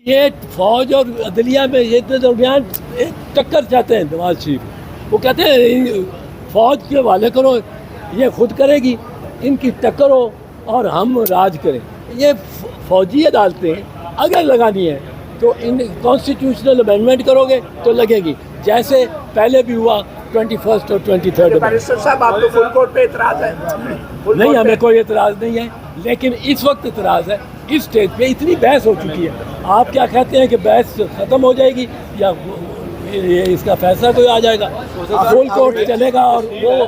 یہ فوج اور عدلیہ میں یہ درمیان ایک ٹکر چاہتے ہیں نواز شریف. وہ کہتے ہیں فوج کے حوالے کرو، یہ خود کرے گی، ان کی ٹکر ہو اور ہم راج کریں. یہ فوجی عدالتیں اگر لگانی ہے تو ان کانسٹیٹیوشنل امینڈمنٹ کرو گے تو لگے گی، جیسے پہلے بھی ہوا 21 اور 23. بیرسٹر صاحب آپ کو فل کورٹ پہ اعتراض ہے؟ نہیں، ہمیں کوئی اعتراض نہیں ہے، لیکن اس وقت اعتراض ہے. اس سٹیج پہ اتنی بحث ہو چکی ہے. آپ کیا کہتے ہیں کہ بحث ختم ہو جائے گی یا اس کا فیصلہ کوئی آ جائے گا؟ فل کورٹ چلے گا اور وہ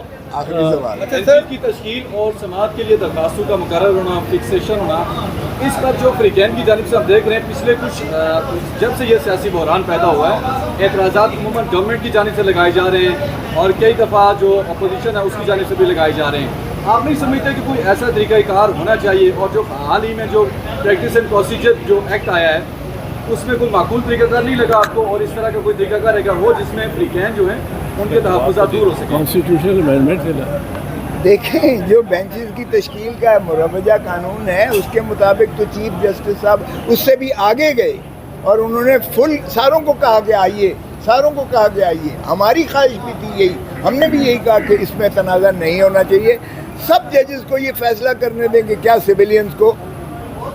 تنظیم کی تشکیل اور سماعت کے لیے درخواستوں کا مقرر ہونا، فکسیشن ہونا، اس پر جو فریقین کی جانب سے ہم دیکھ رہے ہیں پچھلے کچھ جب سے یہ سیاسی بحران پیدا ہوا ہے، اعتراضات عموماً گورنمنٹ کی جانب سے لگائے جا رہے ہیں اور کئی دفعہ جو اپوزیشن ہے اس کی جانب سے بھی لگائے جا رہے ہیں. آپ نہیں سمجھتے کہ کوئی ایسا طریقہ کار ہونا چاہیے، اور جو حال ہی میں جو پریکٹس اینڈ پروسیجر جو ایکٹ آیا ہے اس میں کوئی معقول طریقہ کار نہیں لگا آپ کو، اور اس طرح کا کوئی طریقہ کار رہے گا وہ جس میں فریقین جو ہیں ان کے تحفظات دور ہو سکیں؟ کانسٹیٹیوشنل امینڈمنٹ سے دیکھیں، جو بینچز کی تشکیل کا مروجہ قانون ہے اس کے مطابق تو چیف جسٹس صاحب اس سے بھی آگے گئے اور انہوں نے ساروں کو کہا کہ آئیے، ساروں کو کہا کہ آئیے. ہماری خواہش بھی تھی یہی، ہم نے بھی یہی کہا کہ اس میں تنازع نہیں ہونا چاہیے. سب ججز کو یہ فیصلہ کرنے دیں کہ کیا سویلینز کو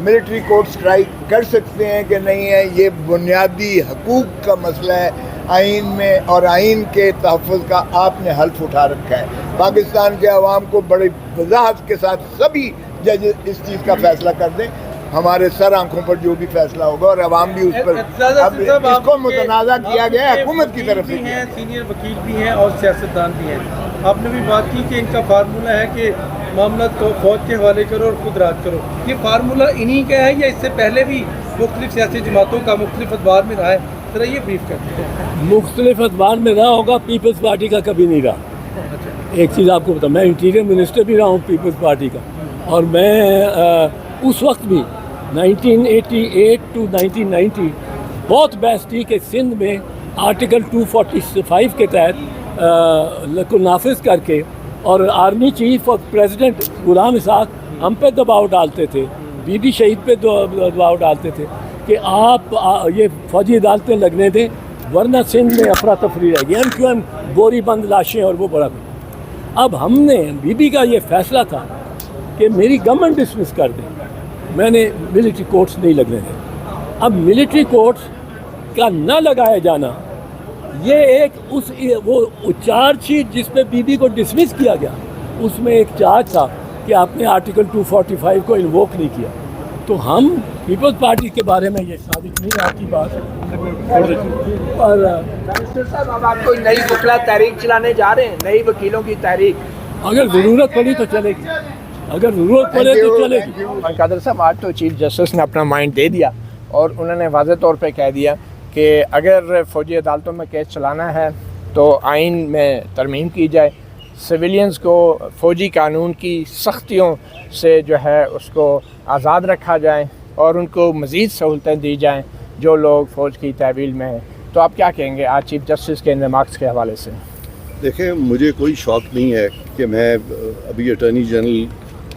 ملٹری کورٹ اسٹرائک کر سکتے ہیں کہ نہیں ہے. یہ بنیادی حقوق کا مسئلہ ہے آئین میں، اور آئین کے تحفظ کا آپ نے حلف اٹھا رکھا ہے. پاکستان کے عوام کو بڑی وضاحت کے ساتھ سبھی جج اس چیز کا فیصلہ کر دیں، ہمارے سر آنکھوں پر جو بھی فیصلہ ہوگا، اور عوام بھی اس پر. اب اس کو متنازع کیا گیا ہے حکومت کی طرف سے. سینئر وکیل بھی ہیں اور سیاستدان بھی ہیں. آپ نے بھی بات کی کہ ان کا فارمولہ ہے کہ معاملہ تو فوج کے حوالے کرو اور خود راج کرو. یہ فارمولہ انہی کا ہے یا اس سے پہلے بھی مختلف سیاسی جماعتوں کا مختلف ادوار میں رہا ہے؟ ذرا یہ بریف کرتے ہیں. مختلف ادوار میں رہا ہوگا، پیپلز پارٹی کا کبھی نہیں رہا. ایک چیز آپ کو بتاؤں، میں انٹیریئر منسٹر بھی رہا ہوں پیپلز پارٹی کا، اور میں اس وقت بھی 1988 ٹو 1990 بہت بحث تھی کہ سندھ میں آرٹیکل 245 کے تحت کو نافذ کر کے، اور آرمی چیف اور پریزیڈنٹ غلام اسحاق ہم پہ دباؤ ڈالتے تھے، بی بی شہید پہ دباؤ ڈالتے تھے کہ آپ یہ فوجی عدالتیں لگنے دیں ورنہ سندھ میں افراتفری رہے گی، ایم بوری بند لاشیں اور وہ بڑا. اب ہم نے بی بی کا یہ فیصلہ تھا کہ میری گورنمنٹ ڈسمس کر دیں، میں نے ملٹری کورٹس نہیں لگنے دیں. اب ملٹری کورٹس کا نہ لگایا جانا یہ ایک وہ چارج شیٹ جس پہ بی بی کو ڈسمس کیا گیا، اس میں ایک چارج تھا کہ آپ نے آرٹیکل 245 کو انووک نہیں کیا. تو ہم پیپلز پارٹی کے بارے میں یہ ثابت نہیں آپ کی بات. اور بیرسٹر صاحب اب آپ کوئی نئی وکلا تحریک چلانے جا رہے ہیں، نئی وکیلوں کی تحریک؟ اگر ضرورت پڑی تو چلے گی، اگر ضرورت پڑے تو چلے گی. قادر صاحب، آج تو چیف جسٹس نے اپنا مائنڈ دے دیا اور انہوں نے واضح طور پہ کہہ دیا کہ اگر فوجی عدالتوں میں کیس چلانا ہے تو آئین میں ترمیم کی جائے، سویلینز کو فوجی قانون کی سختیوں سے جو ہے اس کو آزاد رکھا جائے اور ان کو مزید سہولتیں دی جائیں جو لوگ فوج کی تحویل میں ہیں. تو آپ کیا کہیں گے آج چیف جسٹس کے ان ریمارکس کے حوالے سے؟ دیکھیں، مجھے کوئی شوق نہیں ہے کہ میں ابھی اٹارنی جنرل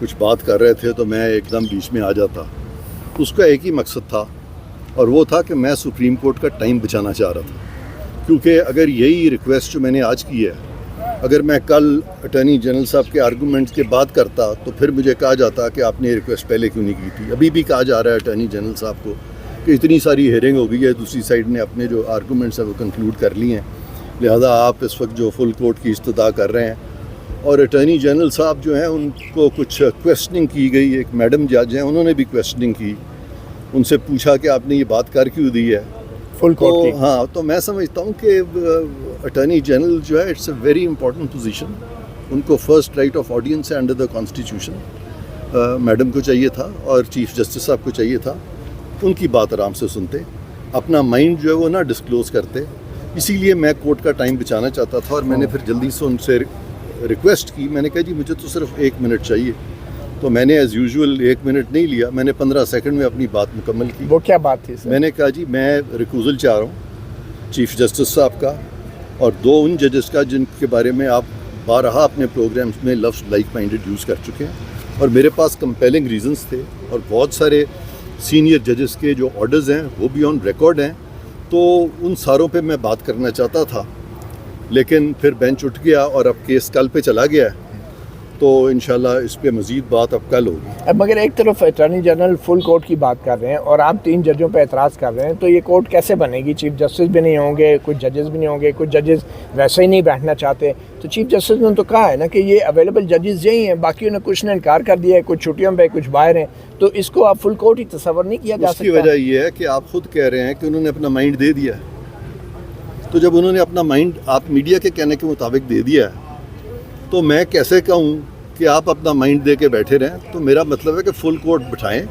کچھ بات کر رہے تھے تو میں ایک دم بیچ میں آ جاتا. اس کا ایک ہی مقصد تھا، اور وہ تھا کہ میں سپریم کورٹ کا ٹائم بچانا چاہ رہا تھا. کیونکہ اگر یہی ریکویسٹ جو میں نے آج کی ہے، اگر میں کل اٹارنی جنرل صاحب کے آرگومنٹس کے بات کرتا تو پھر مجھے کہا جاتا کہ آپ نے یہ ریکویسٹ پہلے کیوں نہیں کی تھی. ابھی بھی کہا جا رہا ہے اٹارنی جنرل صاحب کو کہ اتنی ساری ہیئرنگ ہو گئی ہے، دوسری سائڈ نے اپنے جو آرگومنٹس ہیں وہ کنکلوڈ کر لی ہیں، لہذا آپ اس وقت جو فل کورٹ کی استدعا کر رہے ہیں. اور اٹارنی جنرل صاحب جو ہیں ان کو کچھ کویسچننگ کی گئی، ایک میڈم جج ہیں انہوں نے بھی کویسچننگ کی، ان سے پوچھا کہ آپ نے یہ بات کر کیوں دی ہے فل کورٹ کی. ہاں، تو میں سمجھتا ہوں کہ اٹارنی جنرل جو ہے it's a very important position. ان کو فرسٹ رائٹ آف آڈینس ہے انڈر دا کانسٹیٹیوشن. میڈم کو چاہیے تھا اور چیف جسٹس صاحب کو چاہیے تھا ان کی بات آرام سے سنتے، اپنا مائنڈ جو ہے وہ نہ ڈسکلوز کرتے. اسی لیے میں کورٹ کا ٹائم بچانا چاہتا تھا، اور میں نے پھر جلدی سے ان سے ریکویسٹ کی. میں نے کہا جی مجھے تو صرف 1 منٹ چاہیے، تو میں نے ایز یوزول 1 منٹ نہیں لیا، میں نے 15 سیکنڈ میں اپنی بات مکمل کی. وہ کیا بات تھی سر؟ میں نے کہا جی میں ریکوزل چاہ رہا ہوں چیف جسٹس صاحب کا اور 2 ان ججز کا جن کے بارے میں آپ بارہا اپنے پروگرامز میں لفظ لائک مائنڈڈ یوز کر چکے ہیں، اور میرے پاس کمپیلنگ ریزنز تھے اور بہت سارے سینئر ججز کے جو آرڈرز ہیں وہ بھی آن ریکارڈ ہیں، تو ان ساروں پہ میں بات کرنا چاہتا تھا، لیکن پھر بینچ اٹھ گیا اور اب کیس کل پہ چلا گیا ہے، تو انشاءاللہ اس پہ مزید بات اب کل ہوگی۔ اب مگر ایک طرف اٹارنی جنرل فل کورٹ کی بات کر رہے ہیں اور آپ 3 ججوں پہ اعتراض کر رہے ہیں، تو یہ کورٹ کیسے بنے گی؟ چیف جسٹس بھی نہیں ہوں گے، کچھ ججز بھی نہیں ہوں گے، کچھ ججز ویسے ہی نہیں بیٹھنا چاہتے، تو چیف جسٹس نے تو کہا ہے نا کہ یہ اویلیبل ججز یہی ہیں، باقیوں نے کچھ نے انکار کر دیا ہے، کچھ چھٹیوں پہ کچھ باہر ہیں، تو اس کو آپ فل کورٹ ہی تصور نہیں کیا جا اس کی سکتا؟ وجہ یہ ہے کہ آپ خود کہہ رہے ہیں کہ انہوں نے اپنا مائنڈ دے دیا ہے، تو جب انہوں نے اپنا مائنڈ آپ میڈیا کے کہنے کے مطابق دے دیا ہے، تو میں کیسے کہوں کہ آپ اپنا مائنڈ دے کے بیٹھے رہیں؟ تو میرا مطلب ہے کہ فل کورٹ بٹھائیں،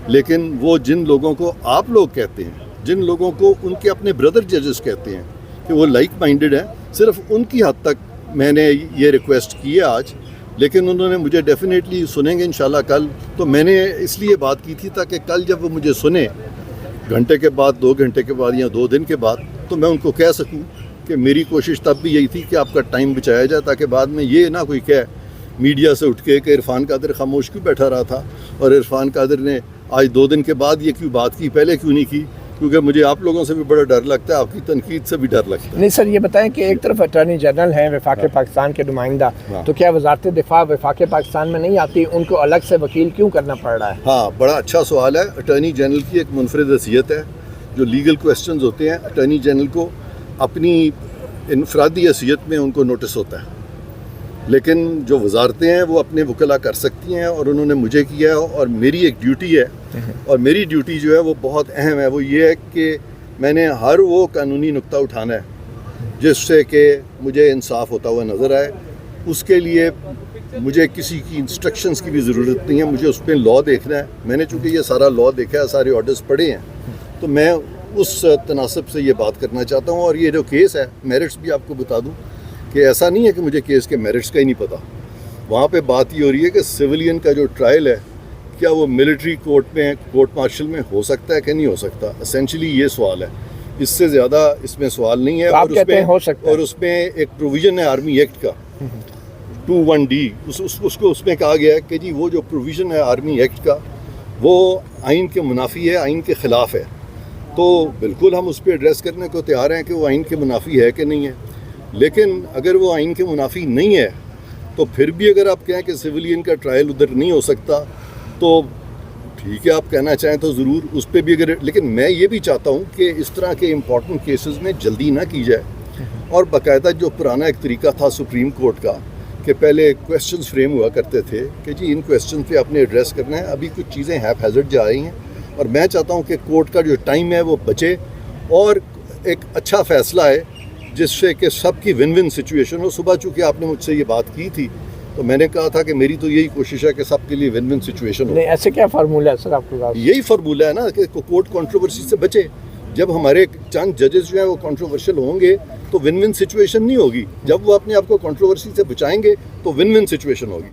لیکن وہ جن لوگوں کو آپ لوگ کہتے ہیں، جن لوگوں کو ان کے اپنے بردر ججز کہتے ہیں کہ وہ لائک مائنڈڈ ہیں، صرف ان کی حد تک میں نے یہ ریکویسٹ کی ہے آج، لیکن انہوں نے مجھے ڈیفینیٹلی سنیں گے انشاءاللہ کل، تو میں نے اس لیے بات کی تھی تاکہ کل جب وہ مجھے سنیں گھنٹے کے بعد، 2 گھنٹے کے بعد یا 2 دن کے بعد، تو میں ان کو کہہ سکوں کہ میری کوشش تب بھی یہی تھی کہ آپ کا ٹائم بچایا جائے، تاکہ بعد میں یہ نہ کوئی کہے میڈیا سے اٹھ کے کہ عرفان قادر خاموش کیوں بیٹھا رہا تھا، اور عرفان قادر نے آج 2 دن کے بعد یہ کیوں بات کی، پہلے کیوں نہیں کی؟ کیونکہ مجھے آپ لوگوں سے بھی بڑا ڈر لگتا ہے، آپ کی تنقید سے بھی ڈر لگتا ہے۔ نہیں سر، یہ بتائیں کہ ایک طرف اٹارنی جنرل ہیں وفاق پاکستان کے نمائندہ، تو کیا وزارت دفاع وفاق پاکستان میں نہیں آتی؟ ان کو الگ سے وکیل کیوں کرنا پڑ رہا ہے؟ ہاں، بڑا اچھا سوال ہے۔ اٹارنی جنرل کی ایک منفرد حیثیت ہے، جو لیگل کویسچنز ہوتے ہیں اٹارنی جنرل کو اپنی انفرادی حیثیت میں ان کو نوٹس ہوتا ہے، لیکن جو وزارتیں ہیں وہ اپنے وکلا کر سکتی ہیں، اور انہوں نے مجھے کیا ہے، اور میری ایک ڈیوٹی ہے، اور میری ڈیوٹی جو ہے وہ بہت اہم ہے، وہ یہ ہے کہ میں نے ہر وہ قانونی نقطہ اٹھانا ہے جس سے کہ مجھے انصاف ہوتا ہوا نظر آئے۔ اس کے لیے مجھے کسی کی انسٹرکشنز کی بھی ضرورت نہیں ہے، مجھے اس پہ لاء دیکھنا ہے۔ میں نے چونکہ یہ سارا لاء دیکھا ہے، سارے آرڈرز پڑھے ہیں، تو میں اس تناسب سے یہ بات کرنا چاہتا ہوں۔ اور یہ جو کیس ہے، میرٹس بھی آپ کو بتا دوں کہ ایسا نہیں ہے کہ مجھے کیس کے میرٹس کا ہی نہیں پتہ، وہاں پہ بات یہ ہو رہی ہے کہ سویلین کا جو ٹرائل ہے، کیا وہ ملٹری کورٹ میں، کورٹ مارشل میں ہو سکتا ہے کہ نہیں ہو سکتا؟ اسینشلی یہ سوال ہے، اس سے زیادہ اس میں سوال نہیں ہے۔ آپ کہتے ہیں ہو سکتا ہے، اور اس میں ایک پروویژن ہے آرمی ایکٹ کا 21D، اس کو اس میں کہا گیا ہے کہ جی وہ جو پروویژن ہے آرمی ایکٹ کا وہ آئین کے منافی ہے، آئین کے خلاف ہے، تو بالکل ہم اس پہ ایڈریس کرنے کو تیار ہیں کہ وہ آئین کے منافی ہے کہ نہیں ہے، لیکن اگر وہ آئین کے منافی نہیں ہے تو پھر بھی اگر آپ کہیں کہ سویلین کا ٹرائل ادھر نہیں ہو سکتا تو ٹھیک ہے، آپ کہنا چاہیں تو ضرور اس پہ بھی اگر، لیکن میں یہ بھی چاہتا ہوں کہ اس طرح کے امپورٹنٹ کیسز میں جلدی نہ کی جائے، اور باقاعدہ جو پرانا ایک طریقہ تھا سپریم کورٹ کا کہ پہلے کویسچنز فریم ہوا کرتے تھے کہ جی ان کویسچن پہ آپ نے ایڈریس کرنا ہے، ابھی کچھ چیزیں ہیپ ہیزرڈ جا رہی ہیں، اور میں چاہتا ہوں کہ کورٹ کا جو ٹائم ہے وہ بچے اور ایک اچھا فیصلہ ہے جس سے کہ سب کی ون ون سچویشن ہو۔ صبح چونکہ آپ نے مجھ سے یہ بات کی تھی تو میں نے کہا تھا کہ میری تو یہی کوشش ہے کہ سب کے لیے ون ون سچویشن ہو۔ نہیں ایسے کیا فارمولہ ہے سر آپ کے پاس؟ یہی فارمولہ ہے نا کہ کورٹ کنٹروورسی سے بچے۔ جب ہمارے چند ججز جو ہیں وہ کنٹروورشل ہوں گے تو ون ون سچویشن نہیں ہوگی، جب وہ اپنے آپ کو کنٹروورسی سے بچائیں گے تو ون ون سچویشن ہوگی۔